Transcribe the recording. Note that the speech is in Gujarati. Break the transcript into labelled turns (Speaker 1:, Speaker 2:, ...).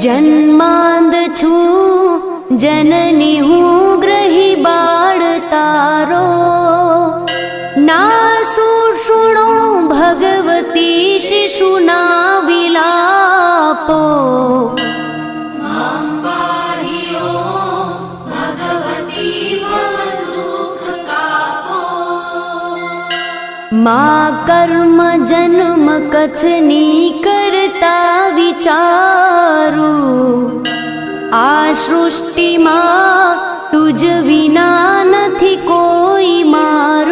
Speaker 1: જન્માંદ છું જનની હું ગ્રહી બાળ તારો, ના સુણો ભગવતી શિશુના વિલાપો. મા કર્મ જન્મ કથની કરતા વિચારું, આ સૃષ્ટિમાં તુજ વિના નથી કોઈ મારું.